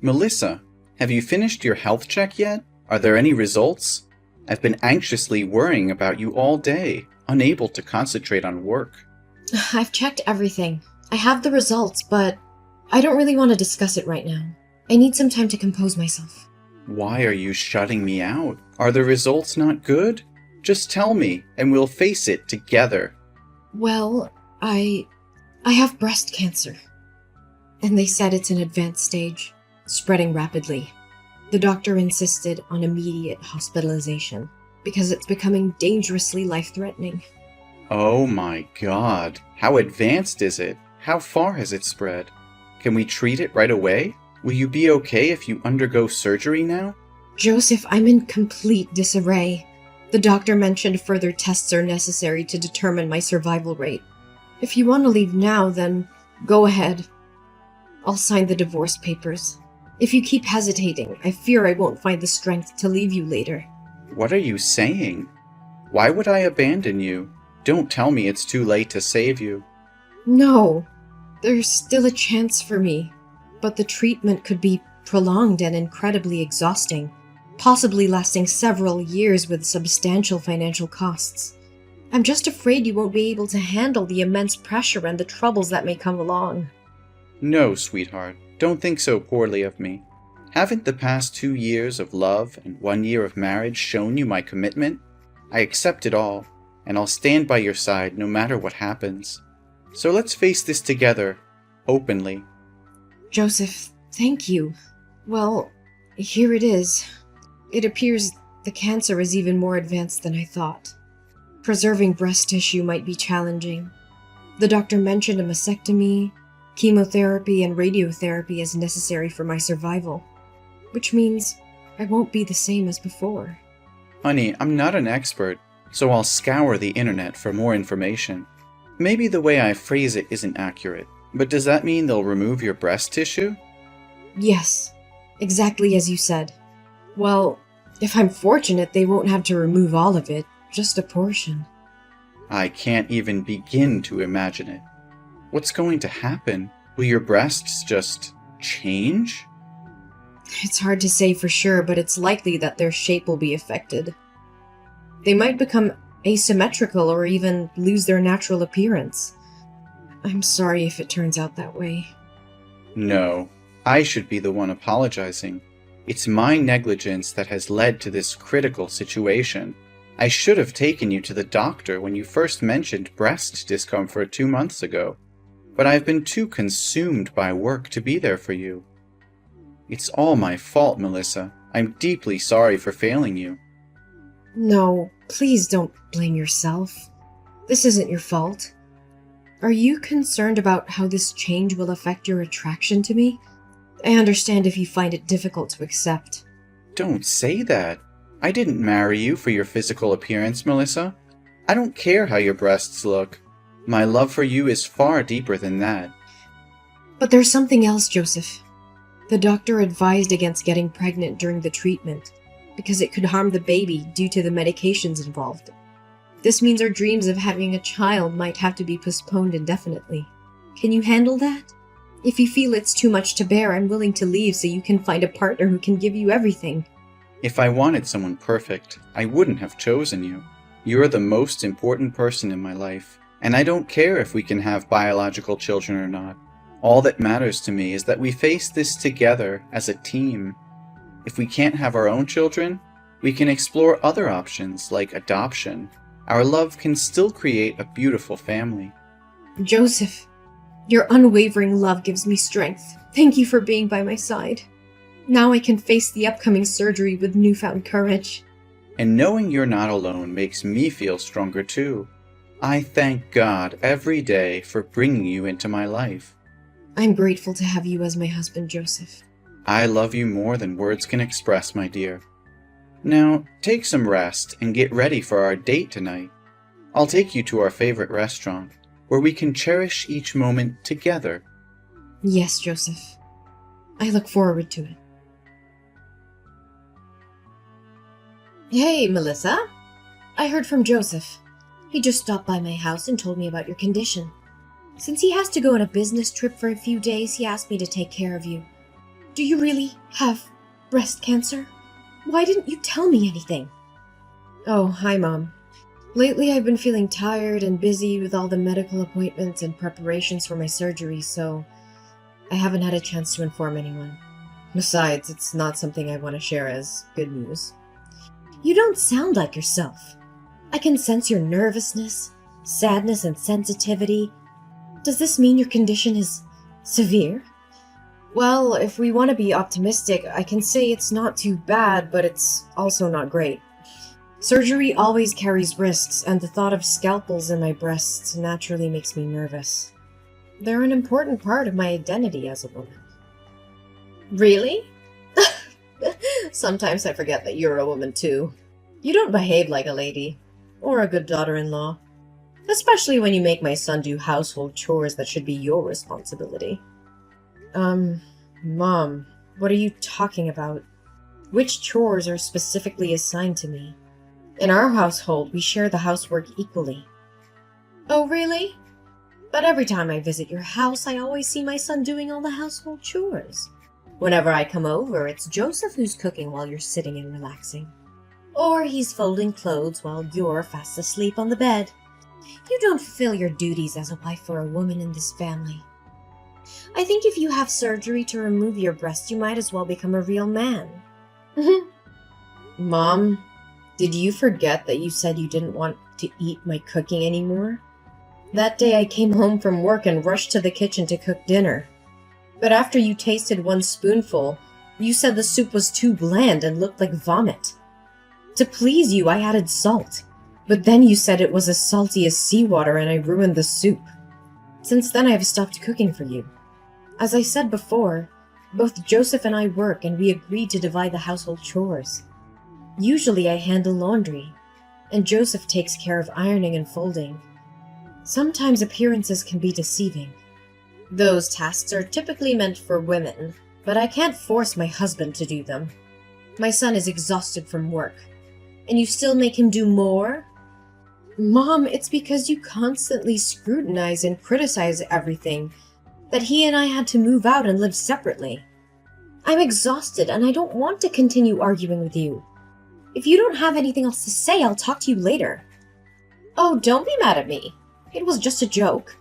Melissa, have you finished your health check yet? Are there any results? I've been anxiously worrying about you all day, unable to concentrate on work. I've checked everything. I have the results, but I don't really want to discuss it right now. I need some time to compose myself. Why are you shutting me out? Are the results not good? Just tell me, and we'll face it together. Well, I have breast cancer. And they said it's an advanced stage, spreading rapidly. The doctor insisted on immediate hospitalization because it's becoming dangerously life-threatening. Oh my god. How advanced is it? How far has it spread? Can we treat it right away? Will you be okay if you undergo surgery now? Joseph, I'm in complete disarray. The doctor mentioned further tests are necessary to determine my survival rate. If you want to leave now, then go ahead. I'll sign the divorce papers. If you keep hesitating, I fear I won't find the strength to leave you later. What are you saying? Why would I abandon you? Don't tell me it's too late to save you. No, there's still a chance for me, but the treatment could be prolonged and incredibly exhausting, possibly lasting several years with substantial financial costs. I'm just afraid you won't be able to handle the immense pressure and the troubles that may come along. No, sweetheart, don't think so poorly of me. Haven't the past 2 years of love and 1 year of marriage shown you my commitment? I accept it all, and I'll stand by your side no matter what happens. So let's face this together, openly. Joseph, thank you. Well, here it is. It appears the cancer is even more advanced than I thought. Preserving breast tissue might be challenging. The doctor mentioned a mastectomy, chemotherapy, and radiotherapy as necessary for my survival, which means I won't be the same as before. Honey, I'm not an expert, so I'll scour the internet for more information. Maybe the way I phrase it isn't accurate, but does that mean they'll remove your breast tissue? Yes, exactly as you said. Well, if I'm fortunate, they won't have to remove all of it, just a portion. I can't even begin to imagine it. What's going to happen? Will your breasts just change? It's hard to say for sure, but it's likely that their shape will be affected. They might become asymmetrical or even lose their natural appearance. I'm sorry if it turns out that way. No, I should be the one apologizing. It's my negligence that has led to this critical situation. I should have taken you to the doctor when you first mentioned breast discomfort 2 months ago, but I've been too consumed by work to be there for you. It's all my fault, Melissa. I'm deeply sorry for failing you. No, please don't blame yourself. This isn't your fault. Are you concerned about how this change will affect your attraction to me? I understand if you find it difficult to accept. Don't say that. I didn't marry you for your physical appearance, Melissa. I don't care how your breasts look. My love for you is far deeper than that. But there's something else, Joseph. The doctor advised against getting pregnant during the treatment because it could harm the baby due to the medications involved. This means our dreams of having a child might have to be postponed indefinitely. Can you handle that? If you feel it's too much to bear, I'm willing to leave so you can find a partner who can give you everything. If I wanted someone perfect, I wouldn't have chosen you. You're the most important person in my life, and I don't care if we can have biological children or not. All that matters to me is that we face this together as a team. If we can't have our own children, we can explore other options like adoption. Our love can still create a beautiful family. Joseph, your unwavering love gives me strength. Thank you for being by my side. Now I can face the upcoming surgery with newfound courage. And knowing you're not alone makes me feel stronger too. I thank God every day for bringing you into my life. I'm grateful to have you as my husband, Joseph. I love you more than words can express, my dear. Now, take some rest and get ready for our date tonight. I'll take you to our favorite restaurant, where we can cherish each moment together. Yes, Joseph. I look forward to it. Hey, Melissa. I heard from Joseph. He just stopped by my house and told me about your condition. Since he has to go on a business trip for a few days, he asked me to take care of you. Do you really have breast cancer? Why didn't you tell me anything? Oh, hi, Mom. Lately I've been feeling tired and busy with all the medical appointments and preparations for my surgery, so I haven't had a chance to inform anyone. Besides, it's not something I want to share as good news. You don't sound like yourself. I can sense your nervousness, sadness, and sensitivity. Does this mean your condition is severe? Well, if we want to be optimistic, I can say it's not too bad, but it's also not great. Surgery always carries risks, and the thought of scalpels in my breasts naturally makes me nervous. They're an important part of my identity as a woman. Really? Sometimes I forget that you're a woman too. You don't behave like a lady, or a good daughter-in-law. Especially when you make my son do household chores that should be your responsibility. Mom, what are you talking about? Which chores are specifically assigned to me? In our household, we share the housework equally. Oh, really? But every time I visit your house, I always see my son doing all the household chores. Whenever I come over, it's Joseph who's cooking while you're sitting and relaxing. Or he's folding clothes while you're fast asleep on the bed. You don't fulfill your duties as a wife for a woman in this family. I think if you have surgery to remove your breast, you might as well become a real man. Mom, did you forget that you said you didn't want to eat my cooking anymore? That day I came home from work and rushed to the kitchen to cook dinner. But after you tasted one spoonful, you said the soup was too bland and looked like vomit. To please you, I added salt. But then you said it was as salty as seawater and I ruined the soup. Since then I have stopped cooking for you. As I said before, both Joseph and I work and we agreed to divide the household chores. Usually I handle laundry, and Joseph takes care of ironing and folding. Sometimes appearances can be deceiving. Those tasks are typically meant for women, but I can't force my husband to do them. My son is exhausted from work, and you still make him do more? Mom, it's because you constantly scrutinize and criticize everything that he and I had to move out and live separately. I'm exhausted and I don't want to continue arguing with you. If you don't have anything else to say, I'll talk to you later. Oh, don't be mad at me. It was just a joke.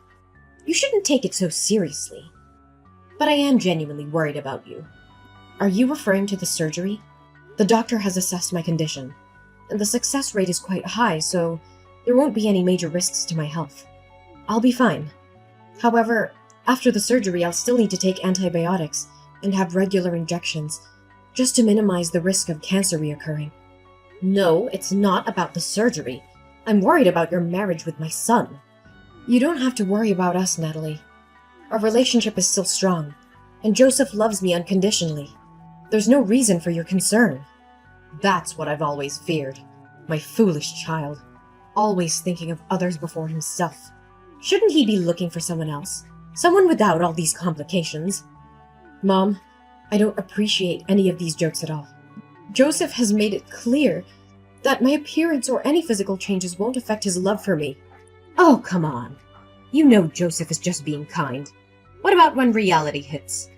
You shouldn't take it so seriously. But I am genuinely worried about you. Are you referring to the surgery? The doctor has assessed my condition, and the success rate is quite high, so there won't be any major risks to my health. I'll be fine. However, after the surgery, I'll still need to take antibiotics and have regular injections, just to minimize the risk of cancer reoccurring. No, it's not about the surgery. I'm worried about your marriage with my son. You don't have to worry about us, Natalie. Our relationship is still strong, and Joseph loves me unconditionally. There's no reason for your concern. That's what I've always feared. My foolish child. Always thinking of others before himself. Shouldn't he be looking for someone else? Someone without all these complications? Mom, I don't appreciate any of these jokes at all. Joseph has made it clear that my appearance or any physical changes won't affect his love for me. Oh, come on. You know Joseph is just being kind. What about when reality hits?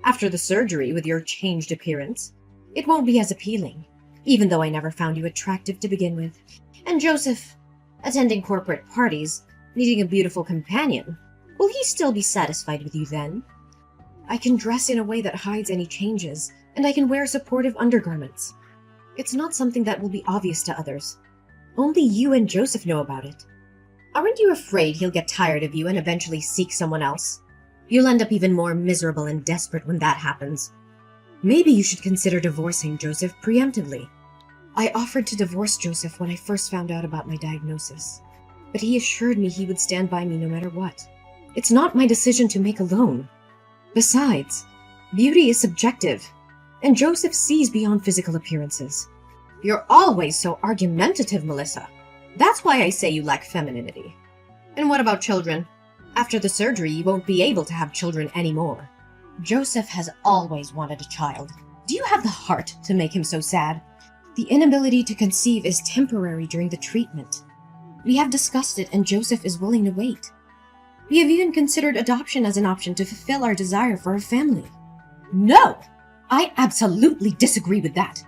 After the surgery, with your changed appearance, it won't be as appealing, even though I never found you attractive to begin with. And Joseph, attending corporate parties, needing a beautiful companion, will he still be satisfied with you then? I can dress in a way that hides any changes, and I can wear supportive undergarments. It's not something that will be obvious to others. Only you and Joseph know about it. Aren't you afraid he'll get tired of you and eventually seek someone else? You'll end up even more miserable and desperate when that happens. Maybe you should consider divorcing Joseph preemptively. I offered to divorce Joseph when I first found out about my diagnosis, but he assured me he would stand by me no matter what. It's not my decision to make alone. Besides, beauty is subjective, and Joseph sees beyond physical appearances. You're always so argumentative, Melissa. That's why I say you lack femininity. And what about children? After the surgery, you won't be able to have children anymore. Joseph has always wanted a child. Do you have the heart to make him so sad? The inability to conceive is temporary during the treatment. We have discussed it, and Joseph is willing to wait. We have even considered adoption as an option to fulfill our desire for a family. No! I absolutely disagree with that.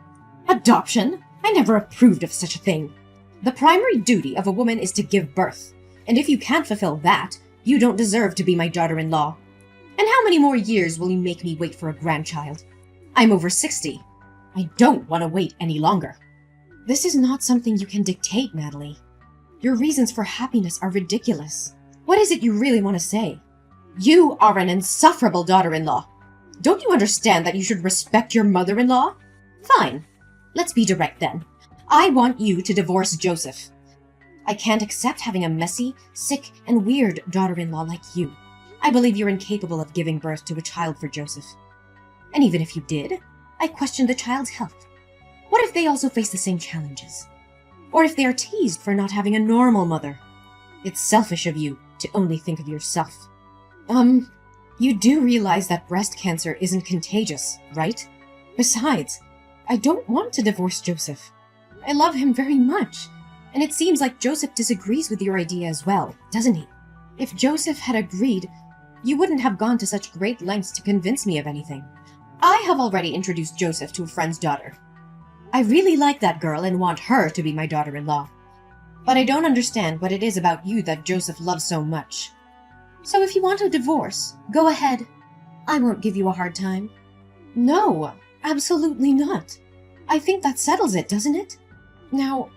Adoption? I never approved of such a thing. The primary duty of a woman is to give birth, and if you can't fulfill that, you don't deserve to be my daughter-in-law. And how many more years will you make me wait for a grandchild? I'm over 60. I don't want to wait any longer. This is not something you can dictate, Natalie. Your reasons for happiness are ridiculous. What is it you really want to say? You are an insufferable daughter-in-law. Don't you understand that you should respect your mother-in-law? Fine. Let's be direct then. I want you to divorce Joseph. I can't accept having a messy, sick, and weird daughter-in-law like you. I believe you're incapable of giving birth to a child for Joseph. And even if you did, I question the child's health. What if they also face the same challenges? Or if they are teased for not having a normal mother? It's selfish of you to only think of yourself. You do realize that breast cancer isn't contagious, right? Besides, I don't want to divorce Joseph. I love him very much, and it seems like Joseph disagrees with your idea as well, doesn't he? If Joseph had agreed, you wouldn't have gone to such great lengths to convince me of anything. I have already introduced Joseph to a friend's daughter. I really like that girl and want her to be my daughter-in-law. But I don't understand what it is about you that Joseph loves so much. So if you want a divorce, go ahead. I won't give you a hard time. No, absolutely not. I think that settles it, doesn't it? Now,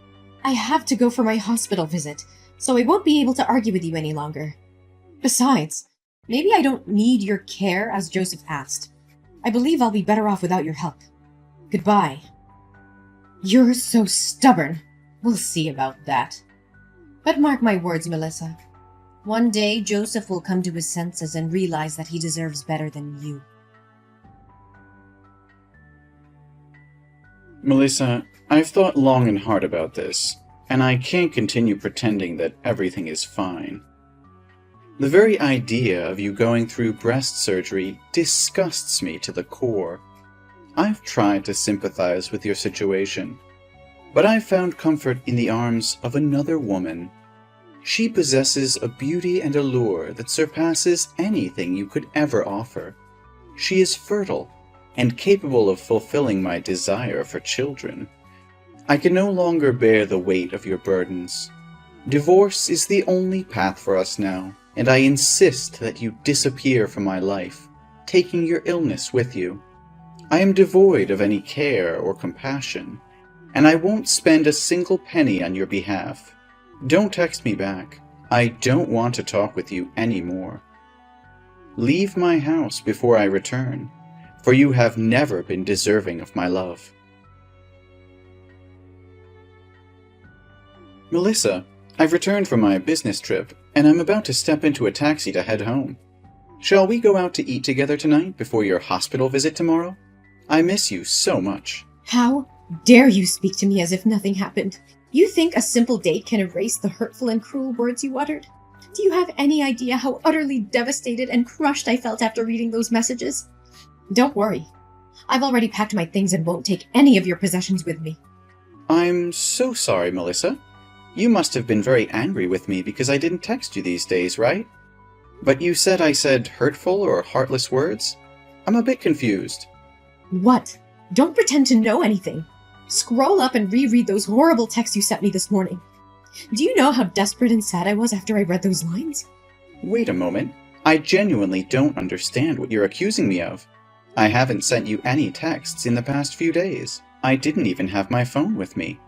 I have to go for my hospital visit, so I won't be able to argue with you any longer. Besides, maybe I don't need your care as Joseph asked. I believe I'll be better off without your help. Goodbye. You're so stubborn. We'll see about that. But mark my words, Melissa. One day, Joseph will come to his senses and realize that he deserves better than you. Melissa, I've thought long and hard about this, and I can't continue pretending that everything is fine. The very idea of you going through breast surgery disgusts me to the core. I've tried to sympathize with your situation, but I've found comfort in the arms of another woman. She possesses a beauty and allure that surpasses anything you could ever offer. She is fertile and capable of fulfilling my desire for children. I can no longer bear the weight of your burdens. Divorce is the only path for us now, and I insist that you disappear from my life, taking your illness with you. I am devoid of any care or compassion, and I won't spend a single penny on your behalf. Don't text me back. I don't want to talk with you anymore. Leave my house before I return, for you have never been deserving of my love. Melissa, I've returned from my business trip, and I'm about to step into a taxi to head home. Shall we go out to eat together tonight before your hospital visit tomorrow? I miss you so much. How dare you speak to me as if nothing happened? You think a simple date can erase the hurtful and cruel words you uttered? Do you have any idea how utterly devastated and crushed I felt after reading those messages? Don't worry. I've already packed my things and won't take any of your possessions with me. I'm so sorry, Melissa. You must have been very angry with me because I didn't text you these days, right? But you said I said hurtful or heartless words? I'm a bit confused. What? Don't pretend to know anything. Scroll up and reread those horrible texts you sent me this morning. Do you know how desperate and sad I was after I read those lines? Wait a moment. I genuinely don't understand what you're accusing me of. I haven't sent you any texts in the past few days. I didn't even have my phone with me.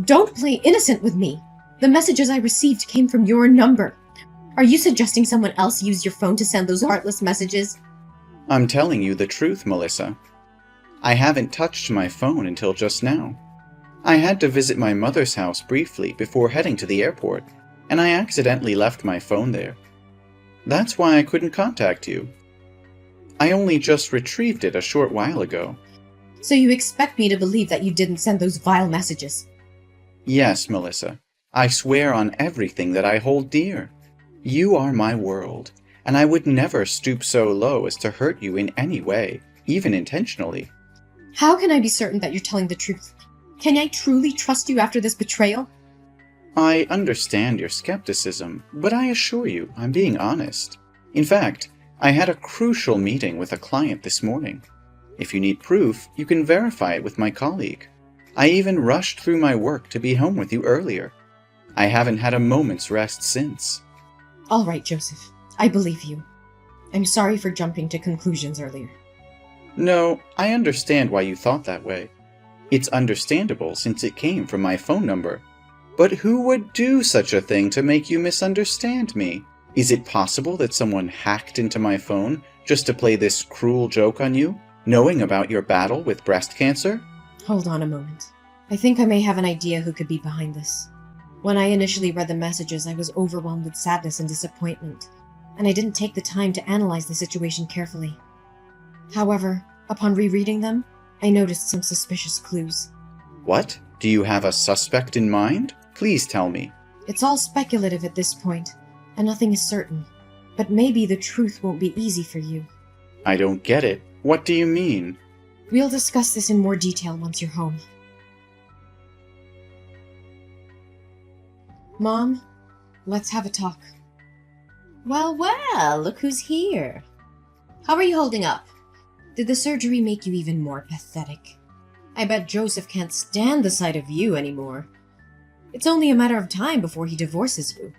Don't play innocent with me. The messages I received came from your number. Are you suggesting someone else used your phone to send those heartless messages? I'm telling you the truth, Melissa. I haven't touched my phone until just now. I had to visit my mother's house briefly before heading to the airport, and I accidentally left my phone there. That's why I couldn't contact you. I only just retrieved it a short while ago. So you expect me to believe that you didn't send those vile messages? Yes, Melissa. I swear on everything that I hold dear. You are my world, and I would never stoop so low as to hurt you in any way, even intentionally. How can I be certain that you're telling the truth? Can I truly trust you after this betrayal? I understand your skepticism, but I assure you I'm being honest. In fact, I had a crucial meeting with a client this morning. If you need proof, you can verify it with my colleague. I even rushed through my work to be home with you earlier. I haven't had a moment's rest since. All right, Joseph. I believe you. I'm sorry for jumping to conclusions earlier. No, I understand why you thought that way. It's understandable since it came from my phone number. But who would do such a thing to make you misunderstand me? Is it possible that someone hacked into my phone just to play this cruel joke on you, knowing about your battle with breast cancer? Hold on a moment. I think I may have an idea who could be behind this. When I initially read the messages, I was overwhelmed with sadness and disappointment, and I didn't take the time to analyze the situation carefully. However, upon rereading them, I noticed some suspicious clues. What? Do you have a suspect in mind? Please tell me. It's all speculative at this point, and nothing is certain. But maybe the truth won't be easy for you. I don't get it. What do you mean? We'll discuss this in more detail once you're home. Mom, let's have a talk. Well, look who's here. How are you holding up? Did the surgery make you even more pathetic? I bet Joseph can't stand the sight of you anymore. It's only a matter of time before he divorces you.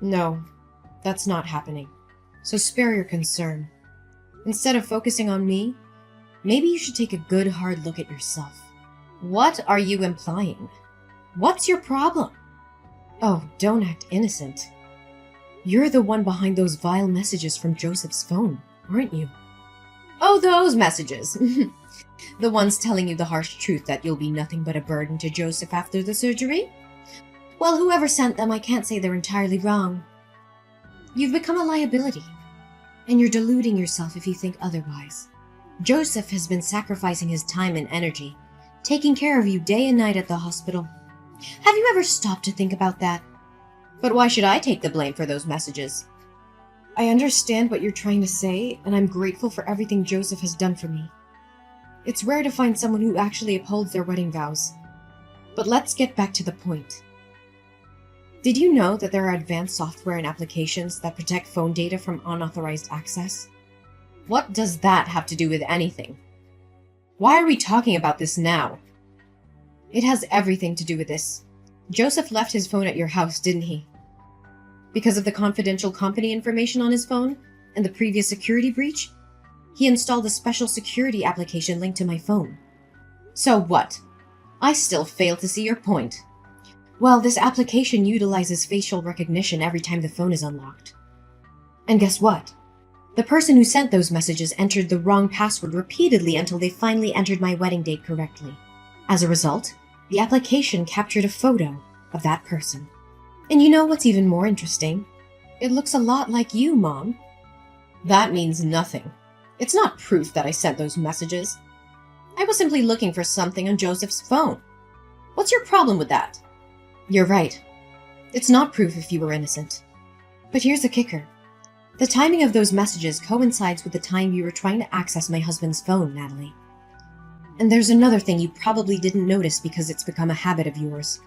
No, that's not happening. So spare your concern. Instead of focusing on me, maybe you should take a good hard look at yourself. What are you implying? What's your problem? Oh, don't act innocent. You're the one behind those vile messages from Joseph's phone, aren't you? Oh, those messages. The ones telling you the harsh truth that you'll be nothing but a burden to Joseph after the surgery? Well, whoever sent them, I can't say they're entirely wrong. You've become a liability, and you're deluding yourself if you think otherwise. Joseph has been sacrificing his time and energy, taking care of you day and night at the hospital. Have you ever stopped to think about that? But why should I take the blame for those messages? I understand what you're trying to say, and I'm grateful for everything Joseph has done for me. It's rare to find someone who actually upholds their wedding vows. But let's get back to the point. Did you know that there are advanced software and applications that protect phone data from unauthorized access? What does that have to do with anything? Why are we talking about this now? It has everything to do with this. Joseph left his phone at your house, didn't he? Because of the confidential company information on his phone and the previous security breach, he installed a special security application linked to my phone. So what? I still fail to see your point. Well, this application utilizes facial recognition every time the phone is unlocked. And guess what? The person who sent those messages entered the wrong password repeatedly until they finally entered my wedding date correctly. As a result, the application captured a photo of that person. And you know what's even more interesting? It looks a lot like you, Mom. That means nothing. It's not proof that I sent those messages. I was simply looking for something on Joseph's phone. What's your problem with that? You're right. It's not proof if you were innocent. But here's the kicker. The timing of those messages coincides with the time you were trying to access my husband's phone, Natalie. And there's another thing you probably didn't notice because it's become a habit of yours.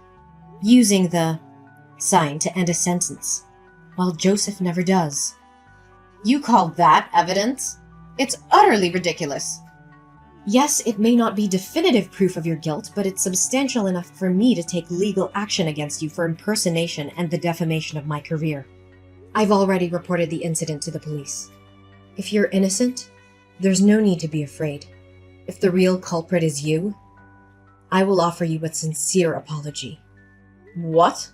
Using the sign to end a sentence, while Joseph never does. You call that evidence? It's utterly ridiculous. Yes, it may not be definitive proof of your guilt, but it's substantial enough for me to take legal action against you for impersonation and the defamation of my career. I've already reported the incident to the police. If you're innocent, there's no need to be afraid. If the real culprit is you, I will offer you a sincere apology. What?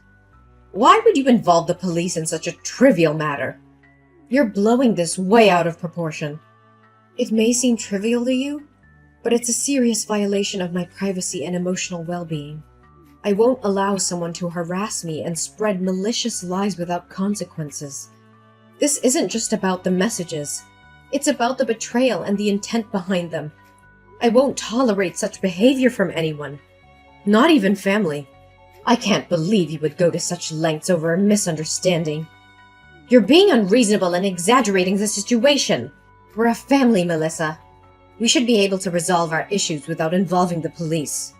Why would you involve the police in such a trivial matter? You're blowing this way out of proportion. It may seem trivial to you, but it's a serious violation of my privacy and emotional well-being. I won't allow someone to harass me and spread malicious lies without consequences. This isn't just about the messages. It's about the betrayal and the intent behind them. I won't tolerate such behavior from anyone, not even family. I can't believe you would go to such lengths over a misunderstanding. You're being unreasonable and exaggerating the situation. We're a family, Melissa. We should be able to resolve our issues without involving the police.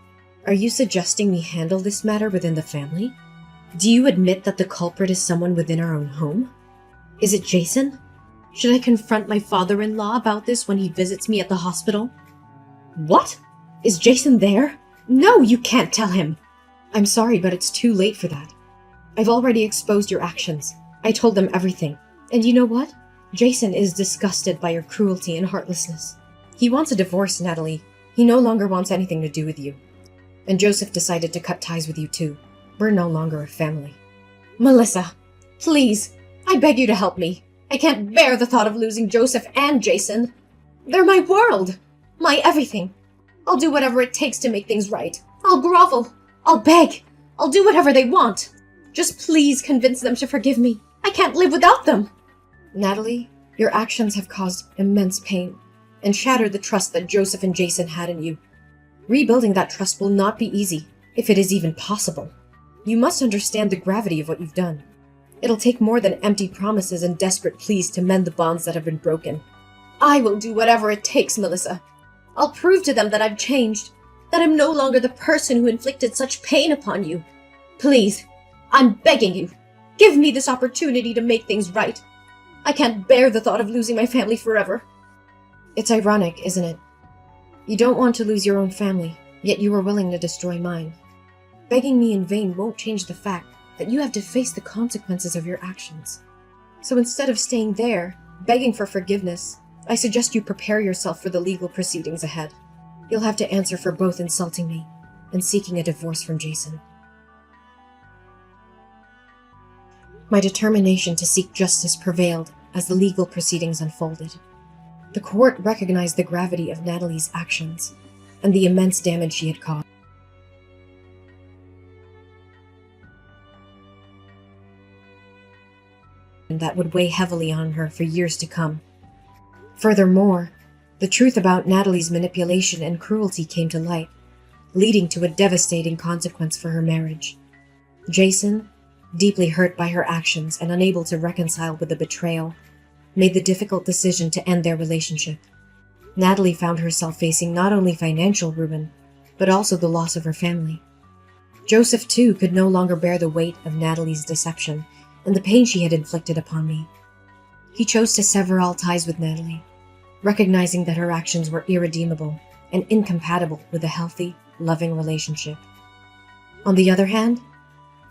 Are you suggesting we handle this matter within the family? Do you admit that the culprit is someone within our own home? Is it Jason? Should I confront my father-in-law about this when he visits me at the hospital? What? Is Jason there? No, you can't tell him! I'm sorry, but it's too late for that. I've already exposed your actions. I told them everything. And you know what? Jason is disgusted by your cruelty and heartlessness. He wants a divorce, Natalie. He no longer wants anything to do with you. And Joseph decided to cut ties with you too. We're no longer a family. Melissa, please, I beg you to help me. I can't bear the thought of losing Joseph and Jason. They're my world, my everything. I'll do whatever it takes to make things right. I'll grovel. I'll beg. I'll do whatever they want. Just please convince them to forgive me. I can't live without them. Natalie, your actions have caused immense pain and shattered the trust that Joseph and Jason had in you. Rebuilding that trust will not be easy, if it is even possible. You must understand the gravity of what you've done. It'll take more than empty promises and desperate pleas to mend the bonds that have been broken. I will do whatever it takes, Melissa. I'll prove to them that I've changed, that I'm no longer the person who inflicted such pain upon you. Please, I'm begging you, give me this opportunity to make things right. I can't bear the thought of losing my family forever. It's ironic, isn't it? You don't want to lose your own family, yet you are willing to destroy mine. Begging me in vain won't change the fact that you have to face the consequences of your actions. So instead of staying there, begging for forgiveness, I suggest you prepare yourself for the legal proceedings ahead. You'll have to answer for both insulting me and seeking a divorce from Jason. My determination to seek justice prevailed as the legal proceedings unfolded. The court recognized the gravity of Natalie's actions and the immense damage she had caused. That would weigh heavily on her for years to come. Furthermore, the truth about Natalie's manipulation and cruelty came to light, leading to a devastating consequence for her marriage. Jason, deeply hurt by her actions and unable to reconcile with the betrayal, made the difficult decision to end their relationship. Natalie found herself facing not only financial ruin, but also the loss of her family. Joseph, too, could no longer bear the weight of Natalie's deception and the pain she had inflicted upon me. He chose to sever all ties with Natalie, recognizing that her actions were irredeemable and incompatible with a healthy, loving relationship. On the other hand,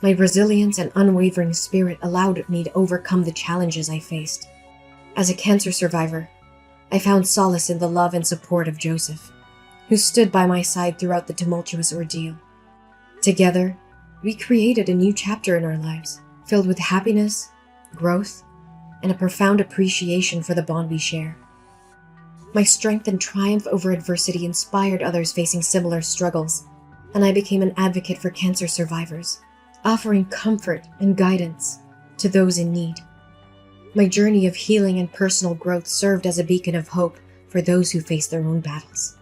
my resilience and unwavering spirit allowed me to overcome the challenges I faced. As a cancer survivor, I found solace in the love and support of Joseph, who stood by my side throughout the tumultuous ordeal. Together, we created a new chapter in our lives, filled with happiness, growth, and a profound appreciation for the bond we share. My strength and triumph over adversity inspired others facing similar struggles, and I became an advocate for cancer survivors, offering comfort and guidance to those in need. My journey of healing and personal growth served as a beacon of hope for those who face their own battles.